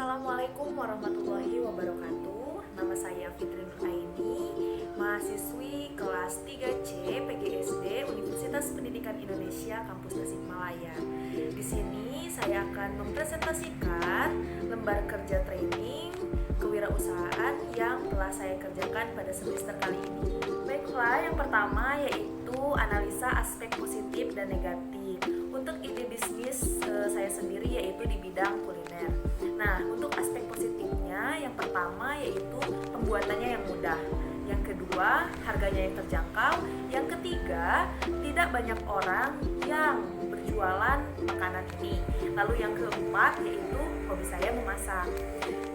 Assalamualaikum warahmatullahi wabarakatuh. Nama saya Fitri Nuraini, mahasiswi kelas 3C PGSD Universitas Pendidikan Indonesia Kampus Tasikmalaya. Di sini saya akan mempresentasikan lembar kerja training kewirausahaan yang telah saya kerjakan pada semester kali ini. Baiklah, yang pertama yaitu analisa aspek positif dan negatif. Untuk ide bisnis saya sendiri yaitu di bidang kuliner. Nah, untuk aspek positifnya yang pertama yaitu pembuatannya yang mudah. Yang kedua, harganya yang terjangkau. Yang ketiga, tidak banyak orang yang berjualan makanan ini. Lalu yang keempat yaitu hobi saya memasak.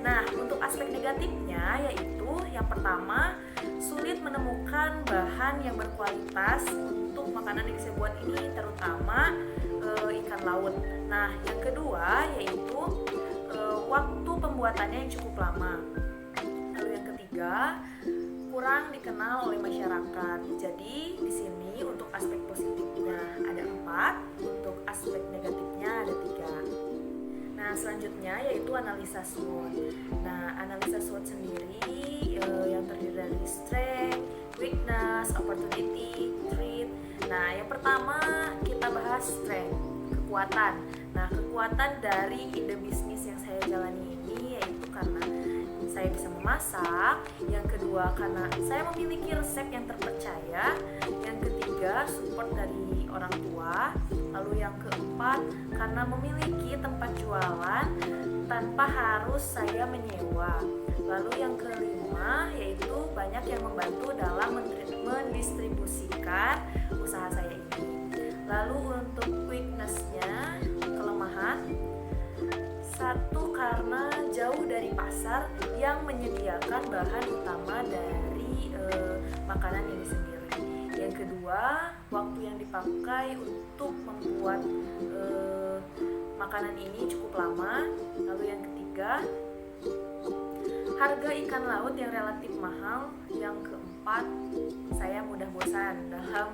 Nah, untuk aspek negatifnya yaitu yang pertama, sulit menemukan bahan yang berkualitas untuk makanan yang saya buat ini, terutama ikan laut. Nah, yang kedua yaitu waktu pembuatannya yang cukup lama. Lalu yang ketiga, kurang dikenal oleh masyarakat. Jadi di sini untuk aspek positifnya ada 4, untuk aspek negatifnya ada 3. Nah, selanjutnya yaitu analisa SWOT. Nah, analisa SWOT sendiri yang terdiri dari strength, weakness, opportunity, threat. Nah, yang pertama kita bahas strength, kekuatan. Nah, kekuatan dari ide bisnis yang saya jalani ini yaitu karena saya bisa memasak. Yang kedua, karena saya memiliki resep yang terpercaya. Yang ketiga, support dari orang tua. Lalu yang keempat, karena memiliki tempat jualan tanpa harus saya menyewa. Lalu yang kelima, yaitu banyak yang membantu dalam mendistribusikan usaha saya ini. Lalu untuk weakness-nya, kelemahan, satu, karena jauh dari pasar yang menyediakan bahan utama dari makanan ini sendiri. Yang kedua, waktu yang dipakai untuk membuat makanan ini cukup lama. Lalu yang ketiga, harga ikan laut yang relatif mahal. Yang keempat, saya mudah bosan dalam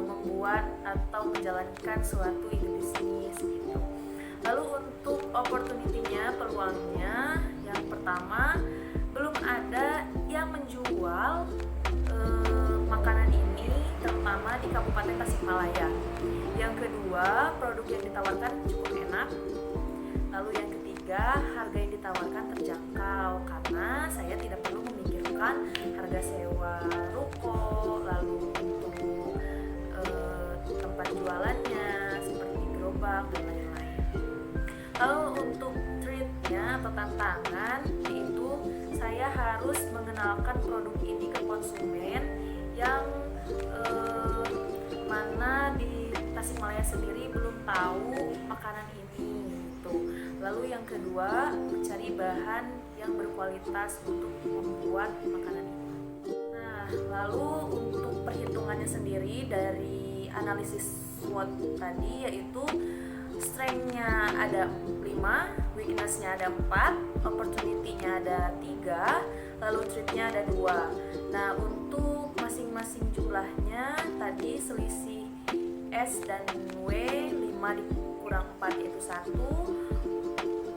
membuat atau menjalankan suatu ide bisnis gitu. Lalu untuk opportunity-nya, peluangnya, yang pertama, belum ada yang menjual makanan ini terutama di Kabupaten Tasikmalaya. Yang kedua, produk yang ditawarkan cukup enak. Lalu yang ketiga, harga yang ditawarkan terjangkau karena saya tidak perlu memikirkan harga sewa ruko, lalu untuk tempat jualannya seperti gerobak dan lain-lain. Lalu untuk treatnya atau tantangan, yaitu saya harus mengenalkan produk ini ke konsumen yang mana di Tasikmalaya sendiri belum tahu makanan ini gitu. Lalu yang kedua, mencari bahan yang berkualitas untuk membuat makanan ini. Nah, lalu untuk perhitungannya sendiri dari analisis SWOT tadi yaitu strength-nya ada 5, weakness-nya ada 4, opportunity-nya ada 3, lalu threat-nya ada 2. Nah, untuk masing-masing jumlahnya tadi selisih S dan W, 5 dikurang 4 yaitu 1,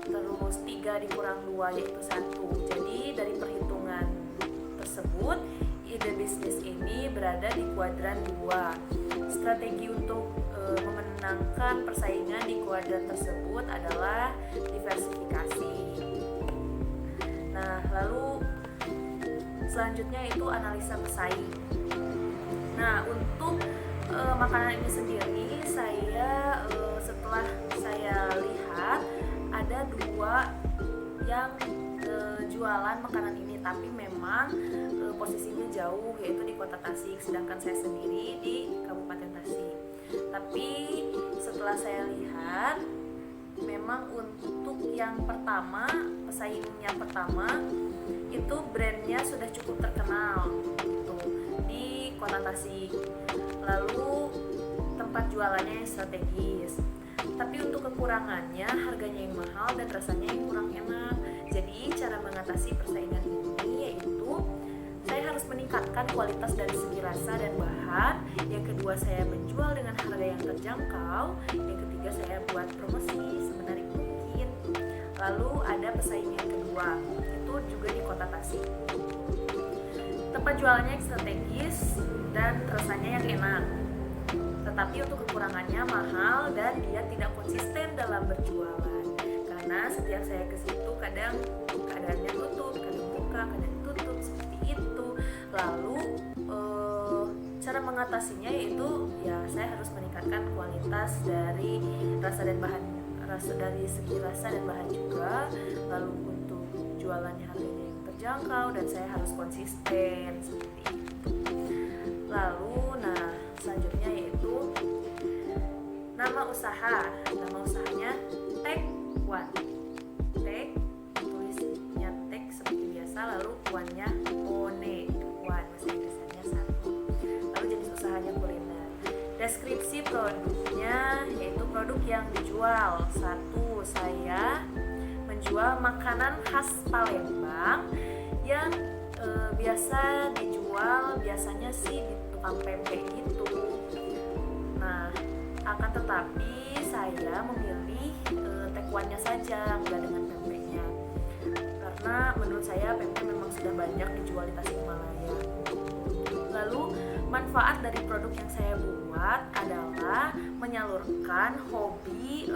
terus 3 dikurang 2 yaitu 1. Jadi dari perhitungan tersebut, ide bisnis ini berada di kuadran 2. Strategi untuk memenangkan persaingan di kuadran tersebut adalah diversifikasi. Nah, lalu selanjutnya itu analisa pesaing. Nah, untuk makanan ini sendiri saya setelah saya lihat ada 2 yang jualan makanan ini, tapi memang posisinya jauh, yaitu di Kota Tasik, sedangkan saya sendiri di Kabupaten Tasik. Tapi setelah saya lihat, memang untuk yang pertama, pesaingnya pertama itu brandnya sudah cukup terkenal gitu, di Kota Tasik. Lalu tempat jualannya yang strategis. Tapi untuk kekurangannya, harganya yang mahal dan rasanya yang kurang enak. Jadi cara mengatasi persaingan ini yaitu saya harus meningkatkan kualitas dari segi rasa dan bahan. Yang kedua, saya menjual dengan harga yang terjangkau. Yang ketiga, saya buat promosi semenarik mungkin. Lalu ada pesaing yang kedua, itu juga di kota Tasik. Tempat jualannya yang strategis dan rasanya yang enak. Tetapi untuk kekurangannya mahal dan dia tidak konsisten dalam berjualan. Karena setiap saya ke situ kadang keadaannya tutup, kadang buka, kadang tutup seperti itu. Lalu cara mengatasinya yaitu ya saya harus meningkatkan kualitas dari dari segi rasa dan bahan juga. Lalu untuk jualannya harganya yang terjangkau dan saya harus konsisten seperti itu. Lalu selanjutnya yaitu nama usahanya Take One. Take tulisnya Take seperti biasa, lalu One-nya One, bahasa Inggrisnya satu. Lalu jenis usahanya kuliner. Deskripsi produknya yaitu produk yang dijual. Satu, saya menjual makanan khas Palembang yang biasa dijual biasanya sih di tukang pempek gitu. Nah, akan tetapi saya memilih tekwannya saja, enggak dengan pempeknya. Karena menurut saya pempek memang sudah banyak dijual di Tasikmalaya. Lalu manfaat dari produk yang saya buat adalah menyalurkan hobi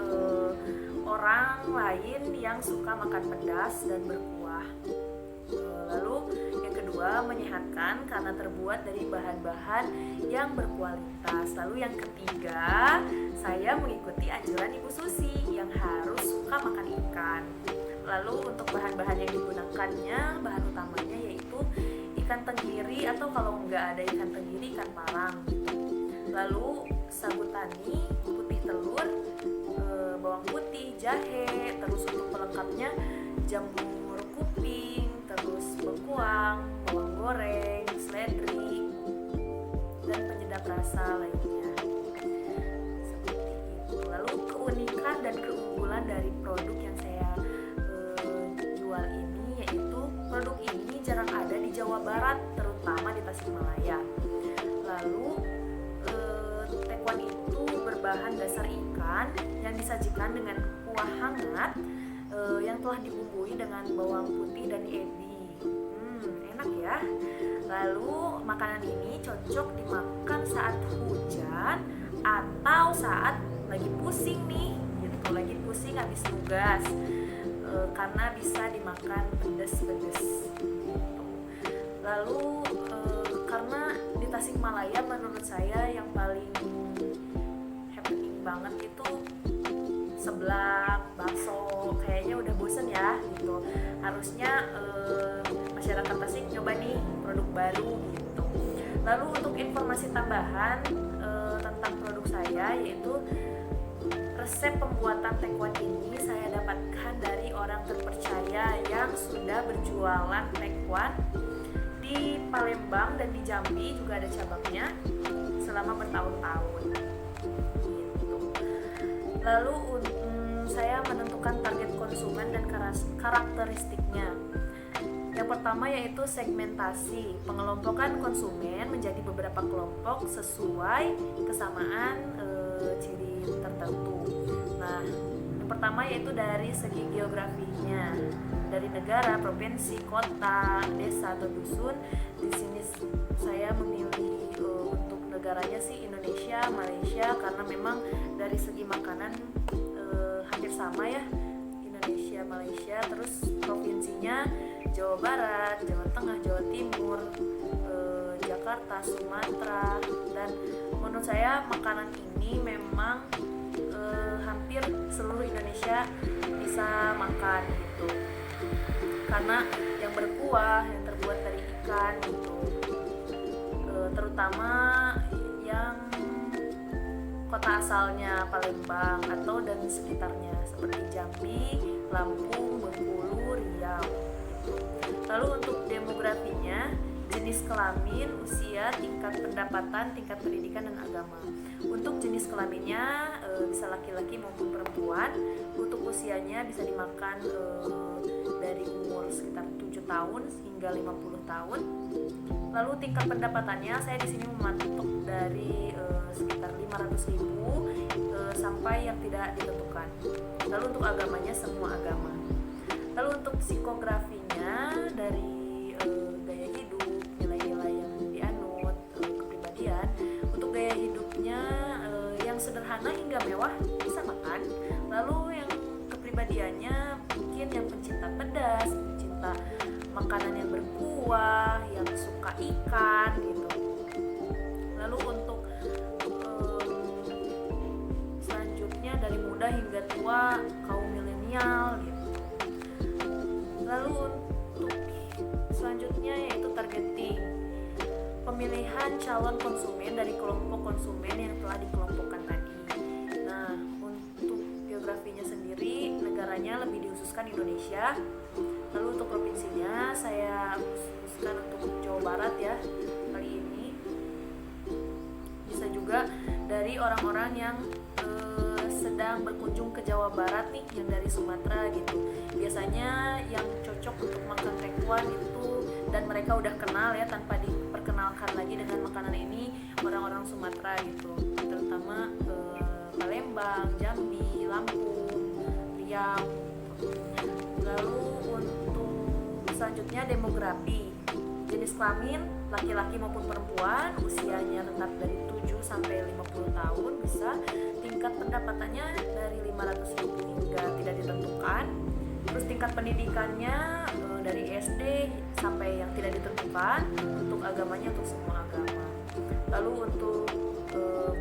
orang lain yang suka makan pedas dan berkuah. Lalu yang kedua, menyehatkan karena terbuat dari bahan-bahan yang berkualitas. Lalu yang ketiga, saya mengikuti anjuran Ibu Susi yang harus suka makan ikan. Lalu untuk bahan-bahan yang digunakannya, bahan utamanya yaitu ikan tenggiri atau kalau nggak ada ikan tenggiri, ikan parang gitu. Lalu sagu tani, putih telur, bawang putih, jahe, terus untuk pelengkapnya jamur kuping, terus bengkuang, bawang goreng, seledri, dan penyedap rasa lainnya. Seperti itu. Lalu keunikan dan keunggulan dari produk yang saya jual ini yaitu produk ini jarang ada di Jawa Barat, terutama di Tasikmalaya. Lalu tekwan itu berbahan dasar ikan yang disajikan dengan kuah hangat yang telah dibumbui dengan bawang putih dan ebi. Enak ya. Lalu makanan ini cocok dimakan saat hujan atau saat lagi pusing nih, gitu. Lagi pusing habis tugas, karena bisa dimakan pedas-pedas. Gitu. Lalu karena di Tasikmalaya menurut saya yang paling happening banget itu seblak, bakso, kayaknya udah bosen ya gitu. Harusnya masyarakat Tasik nyoba nih produk baru gitu. Lalu untuk informasi tambahan tentang produk saya yaitu resep pembuatan tekwan ini saya dapatkan dari orang terpercaya yang sudah berjualan tekwan di Palembang dan di Jambi juga ada cabangnya selama bertahun-tahun. Lalu saya menentukan target konsumen dan karakteristiknya. Yang pertama yaitu segmentasi, pengelompokan konsumen menjadi beberapa kelompok sesuai kesamaan ciri tertentu. Nah, yang pertama yaitu dari segi geografinya, dari negara, provinsi, kota, desa atau dusun. Di sini saya memilih untuk negaranya sih Indonesia, Malaysia, karena memang dari segi makanan hampir sama ya, Indonesia, Malaysia. Terus provinsinya Jawa Barat, Jawa Tengah, Jawa Timur, Jakarta, Sumatera. Dan menurut saya makanan ini memang hampir seluruh Indonesia bisa makan gitu, karena yang berkuah, yang terbuat dari ikan gitu, terutama yang kota asalnya Palembang atau dan sekitarnya seperti Jambi, Lampung, Bengkulu, Riau gitu. Lalu untuk demografinya, jenis kelamin, usia, tingkat pendapatan, tingkat pendidikan, dan agama. Untuk jenis kelaminnya bisa laki-laki maupun perempuan. Untuk usianya bisa dimakan dari umur sekitar 7 tahun hingga 50 tahun. Lalu tingkat pendapatannya saya di sini mematok dari sekitar 500.000 sampai yang tidak ditentukan. Lalu untuk agamanya semua agama. psikografinya dari gaya hidup, nilai-nilai yang dianut, kepribadian. Untuk gaya hidupnya yang sederhana hingga mewah bisa makan. Lalu yang kepribadiannya mungkin yang pencinta pedas, pencinta makanan yang berkuah, yang suka ikan gitu. Lalu untuk selanjutnya dari muda hingga tua, kaum milenial gitu. Lalu untuk selanjutnya yaitu targeting, pemilihan calon konsumen dari kelompok konsumen yang telah dikelompokkan tadi. Nah, untuk geografinya sendiri, negaranya lebih dihususkan Indonesia. Lalu untuk provinsinya saya khususkan untuk Jawa Barat ya kali ini. Bisa juga dari orang-orang yang sedang berkunjung ke Jawa Barat nih, yang dari Sumatera gitu. Biasanya yang cocok untuk makan tekwan itu, dan mereka udah kenal ya tanpa diperkenalkan lagi dengan makanan ini, orang-orang Sumatera gitu, terutama Palembang, Jambi, Lampung, Riau. Lalu untuk selanjutnya demografi, jenis kelamin laki-laki maupun perempuan, usianya tetap dari 7 sampai 50 tahun bisa, tingkat pendapatannya dari 500.000 hingga tidak ditentukan. Terus tingkat pendidikannya dari SD sampai yang tidak ditentukan, untuk agamanya untuk semua agama. Lalu untuk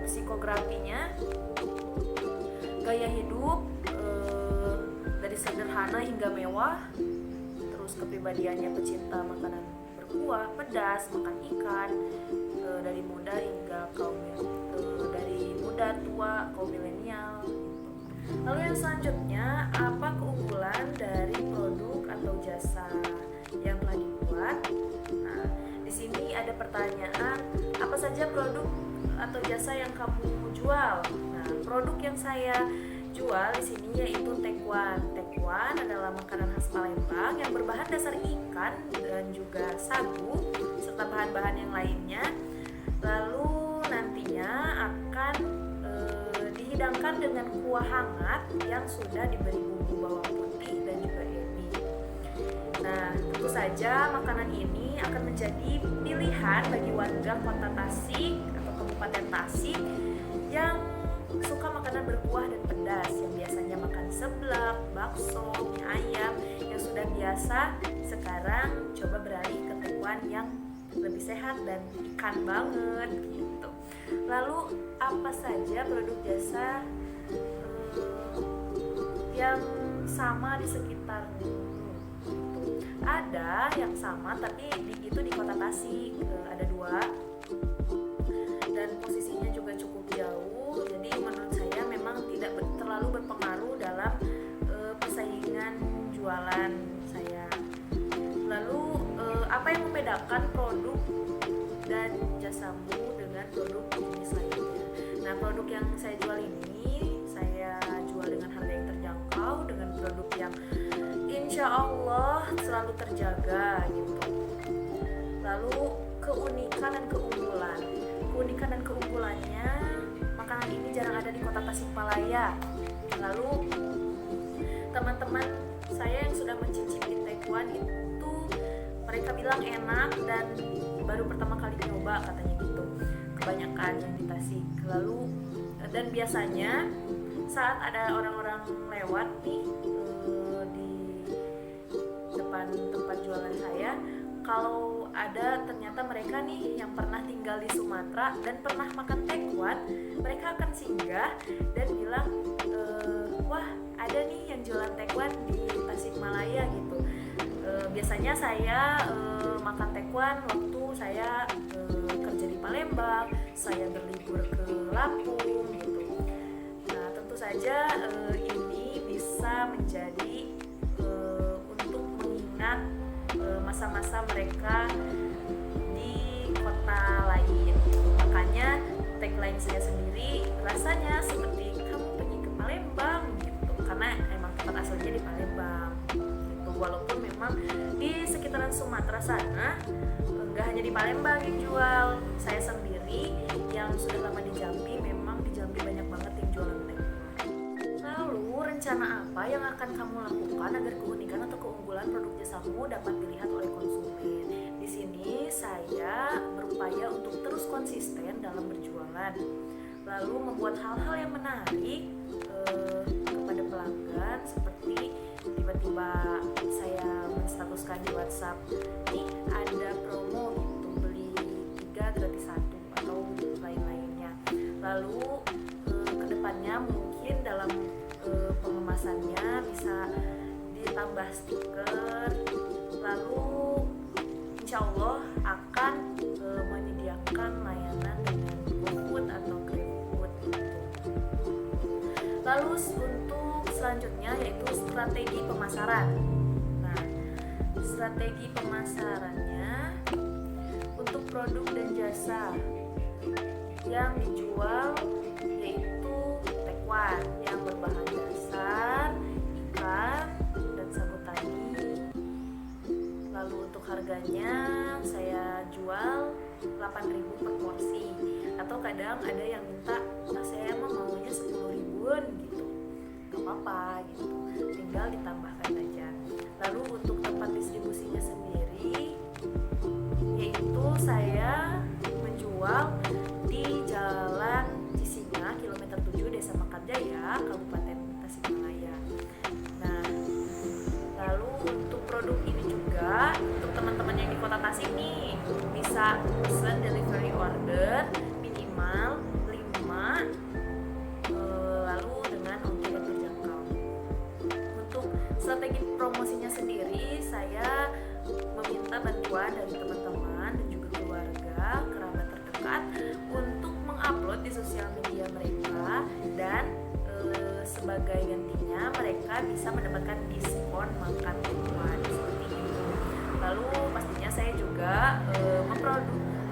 psikografinya, gaya hidup dari sederhana hingga mewah. Terus kepribadiannya pecinta makanan berkuah, pedas, makan ikan, dari muda hingga dari muda tua, kaum milenial gitu. Lalu yang selanjutnya, apa keunggulan dari produk atau jasa yang telah dibuat? Nah, di sini ada pertanyaan, apa saja produk atau jasa yang kamu jual? Nah, produk yang saya jual di sini yaitu tekwan. Tekwan adalah makanan khas Palembang yang berbahan dasar ikan dan juga sagu serta bahan-bahan yang lainnya. Lalu nantinya akan dihidangkan dengan kuah hangat yang sudah diberi bumbu bawang putih dan juga ebi. Nah, tentu saja makanan ini akan menjadi pilihan bagi warga kota Tasik atau Kabupaten Tasik yang suka makanan berkuah dan pedas, yang biasanya makan seblak, bakso, mie ayam yang sudah biasa. Sekarang coba beralih ke tekwan yang lebih sehat dan ikan banget gitu. Lalu apa saja produk jasa yang sama di sekitarmu? Gitu. Ada yang sama tapi itu di kota Tasik, ada 2 dan posisinya juga cukup jauh. Jadi menurut saya memang tidak terlalu berpengaruh dalam persaingan jualan saya. Lalu apa yang membedakan produk dan jasamu dengan produk jenis lainnya? Nah, produk yang saya jual ini saya jual dengan harga yang terjangkau, dengan produk yang insya Allah selalu terjaga gitu. Lalu keunikan dan keunggulan. Keunikan dan keunggulannya, makanan ini jarang ada di kota Tasikmalaya. Lalu teman-teman saya yang sudah mencicipi tekwan itu, mereka bilang enak dan baru pertama kali nyoba katanya gitu, kebanyakan yang di Tasik. Lalu dan biasanya saat ada orang-orang lewat nih di depan tempat jualan saya, kalau ada ternyata mereka nih yang pernah tinggal di Sumatera dan pernah makan tekwan, mereka akan singgah dan bilang, wah ada nih yang jualan tekwan di Tasikmalaya gitu. Biasanya saya makan tekwan waktu saya kerja di Palembang, saya berlibur ke Lampung gitu. Nah, tentu saja ini bisa menjadi untuk mengingat masa-masa mereka di kota lain. Makanya tagline saya sendiri, rasanya seperti kamu pergi ke Palembang gitu, karena emang tempat aslinya di Palembang gitu. Walaupun memang di sekitaran Sumatera sana nggak hanya di Palembang yang jual, saya sendiri yang sudah lama di Jambi, memang di Jambi banyak banget yang jualan tekwan. Lalu rencana apa yang akan kamu lakukan agar keunikan atau keunggulan keunggulan produk jasamu dapat dilihat oleh konsumen. Di sini saya berupaya untuk terus konsisten dalam berjualan, lalu membuat hal-hal yang menarik kepada pelanggan, seperti tiba-tiba saya menstatuskan di WhatsApp, nih ada promo gitu, beli 3 gratis 1 atau lain-lainnya. Lalu kedepannya mungkin dalam pengemasannya bisa ditambah stiker, lalu insya Allah akan menyediakan layanan dengan GoFood atau GrabFood gitu. Lalu untuk selanjutnya yaitu strategi pemasaran. Nah, strategi pemasarannya untuk produk dan jasa yang dijual yaitu tekwan yang berbahan dasar ikan dan sagu tani. Lalu untuk harganya saya jual 8.000 per porsi, atau kadang ada yang minta saya maunya 10.000-an gitu, gak apa-apa gitu, tinggal ditambahkan aja. Lalu untuk tempat distribusinya sendiri yaitu saya menjual di Jalan Cisinga kilometer 7 Desa Mekarjaya, Kabupaten Tasikmalaya. Nah, lalu untuk produk ini juga untuk teman-teman yang di Kota Tasik nih bisa pesan delivery order minimal 5, lalu dengan ongkir yang terjangkau. Untuk strategi promosinya sendiri saya meminta bantuan dari teman-teman dan juga keluarga, kerabat terdekat untuk mengupload di sosial media mereka, dan sebagai gantinya mereka bisa mendapatkan diskon makan tekwan seperti itu. Lalu pastinya saya juga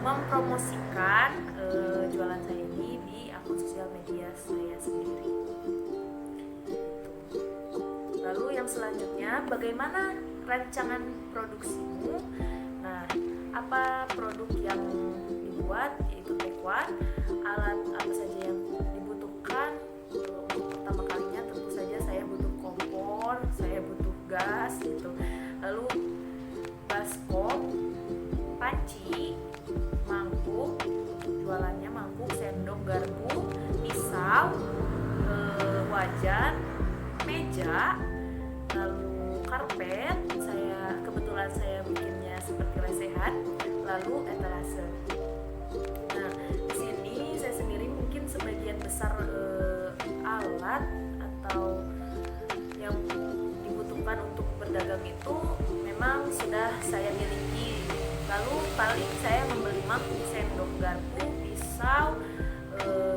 mempromosikan jualan saya ini di akun sosial media saya sendiri. Lalu yang selanjutnya, bagaimana rancangan produksimu? Nah, apa produk yang dibuat, yaitu tekwan, alat apa saja yang dibutuhkan. Untuk pertama kalinya tentu saja saya butuh kompor, saya butuh gas gitu. Lalu baskom, panci, mangkuk, jualannya mangkuk, sendok, garpu, pisau, wajan, meja, lalu karpet, kebetulan saya bikinnya seperti lesehan, lalu etalase. Nah, di sini saya sendiri mungkin sebagian besar alat atau yang dibutuhkan untuk berdagang itu memang sudah saya miliki. Lalu paling saya membeli mangkuk, sendok, garpu, pisau,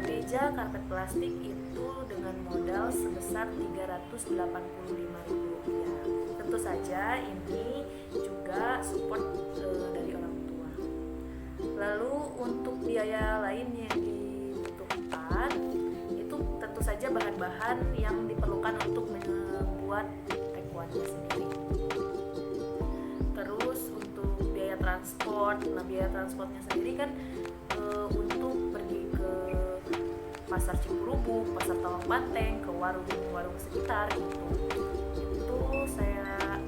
meja, karpet plastik itu dengan modal sebesar Rp385.000. Tentu saja ini juga support dari orang tua. Lalu untuk biaya lain yang dibutuhkan itu tentu saja bahan-bahan yang diperlukan untuk membuat tekwannya sendiri. Terus untuk biaya transport, nah biaya transportnya sendiri kan untuk pergi ke pasar Cikurubuk, pasar Tawang Banteng, ke warung-warung sekitar gitu. Itu saya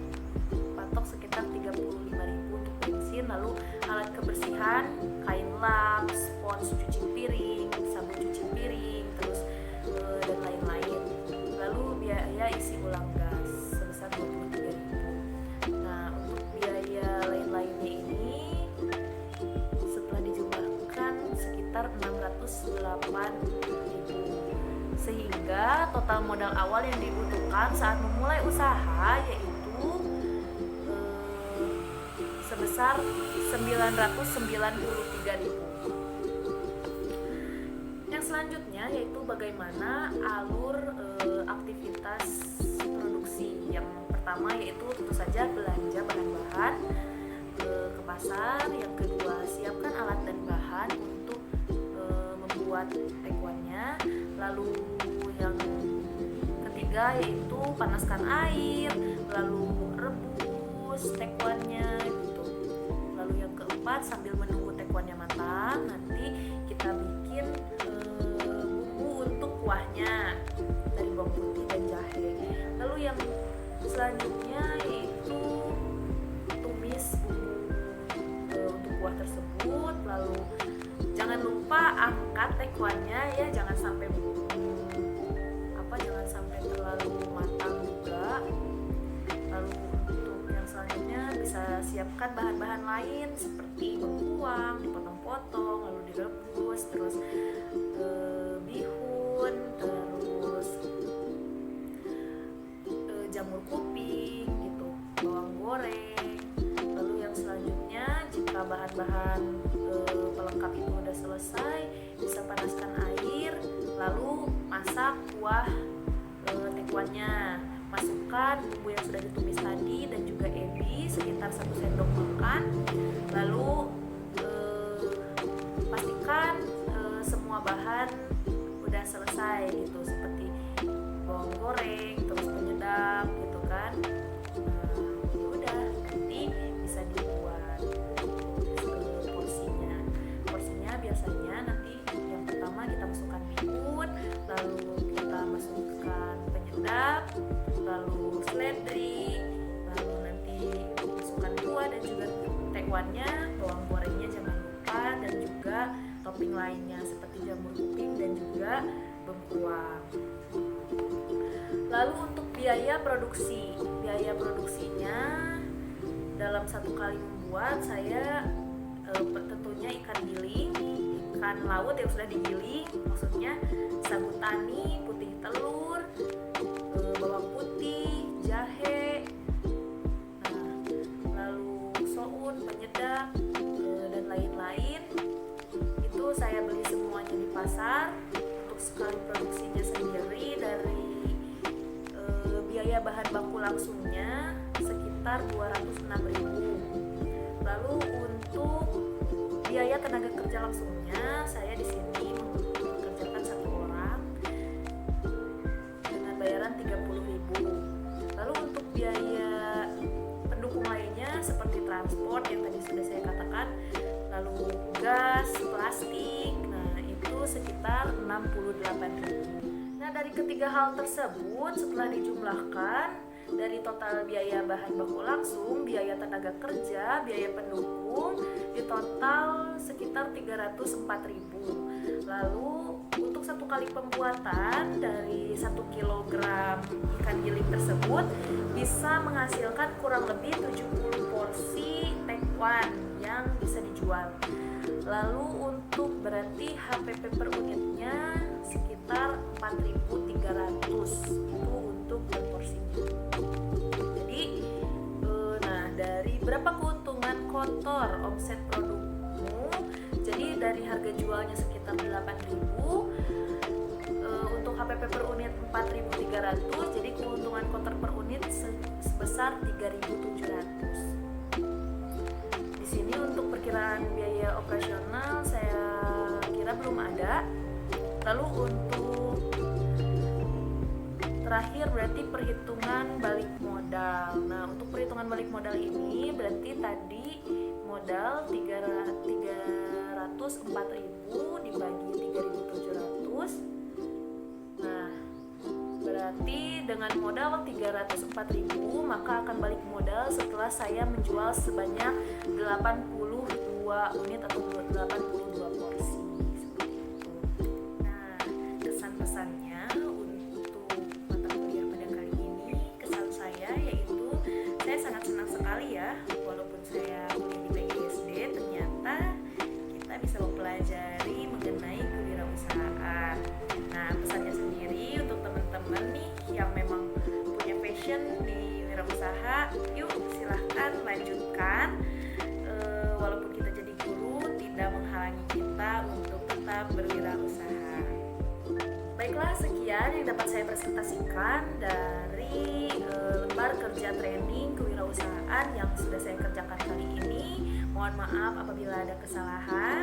patok sekitar 35.000 untuk bensin. Lalu alat kebersihan, kain lap, spons cuci piring, sabun cuci piring, terus dan lain-lain. Lalu biaya isi ulang gas sebesar 23.000. Nah, untuk biaya lain-lainnya ini setelah dijumlahkan sekitar 608.000, sehingga total modal awal yang dibutuhkan saat memulai usaha yaitu sebesar 993.000. Yang selanjutnya yaitu bagaimana alur aktivitas produksi. Yang pertama yaitu tentu saja belanja bahan-bahan ke pasar. Yang kedua, siapkan alat dan bahan untuk membuat tekwannya. Lalu yang ketiga yaitu panaskan air, lalu rebus tekwannya gitu. Lalu yang keempat, sambil menunggu tekwannya matang, nanti kita bikin bumbu untuk kuahnya dari bawang putih dan jahe. Lalu yang selanjutnya yaitu siapkan bahan-bahan lain seperti bengkuang, dipotong-potong, lalu direbus, terus bihun, terus jamur kuping gitu, bawang goreng. Lalu yang selanjutnya, jika bahan-bahan pelengkap itu udah selesai, bisa panaskan air, lalu masak kuah tekuannya. Masukkan bumbu yang sudah ditumis tadi dan juga ebi sekitar 1 sendok makan. Lalu pastikan semua bahan udah selesai gitu, seperti bawang goreng, terus penyedap gitu kan. Ya udah, nanti bisa dibuat porsinya. Porsinya biasanya nanti yang pertama kita masukkan bihun, lalu kita masukkan penyedap, lalu seledri, lalu nanti masukkan kuah dan juga tekwannya, bawang gorengnya jangan lupa, dan juga topping lainnya seperti jamur kuping dan juga bengkuang. Lalu untuk biaya produksinya dalam 1 kali membuat saya tentunya ikan giling, ikan laut yang sudah digiling, maksudnya sagu tani, putih telur, bawang putih, jahe, lalu soun, penyedap, dan lain-lain. Itu saya beli semuanya di pasar. Untuk sekali produksinya sendiri, dari biaya bahan baku langsungnya sekitar 206.000. Lalu untuk biaya tenaga kerja langsungnya, saya di sini mengerjakan 1 orang dengan bayaran 30.000. Lalu untuk biaya pendukung lainnya seperti transport yang tadi sudah saya katakan, lalu gas, plastik, nah itu sekitar 68.000. Nah, dari ketiga hal tersebut setelah dijumlahkan dari total biaya bahan baku langsung, biaya tenaga kerja, biaya pendukung, di total sekitar 304.000. Lalu untuk 1 kali pembuatan dari 1 kilogram ikan giling tersebut bisa menghasilkan kurang lebih 70 porsi tekwan yang bisa dijual. Lalu untuk berarti HPP per unitnya sekitar 4.300 itu untuk per porsinya. Jadi dari berapa keuntungan kotor omset produkmu, jadi dari harga jualnya sekitar 8.000, untuk HPP per unit 4.300, jadi keuntungan kotor per unit sebesar 3.700. Di sini untuk perkiraan biaya operasional saya kira belum ada. Lalu untuk terakhir berarti perhitungan balik modal. Nah, untuk perhitungan balik modal ini berarti tadi modal 304.000 dibagi 3.700. Nah, berarti dengan modal 304.000 maka akan balik modal setelah saya menjual sebanyak 82 unit atau 82 porsi. Pesannya untuk mata kuliah pada kali ini, kesan saya yaitu saya sangat senang sekali ya, walaupun saya kuliah di PGSD, ternyata kita bisa mempelajari mengenai kewirausahaan. Nah, pesannya sendiri untuk teman-teman nih yang memang punya passion di wirausaha, yuk silahkan lanjutkan. Walaupun kita jadi guru, tidak menghalangi kita untuk tetap berwirausaha. Baiklah, sekian yang dapat saya presentasikan dari lembar kerja training kewirausahaan yang sudah saya kerjakan kali ini. Mohon maaf apabila ada kesalahan.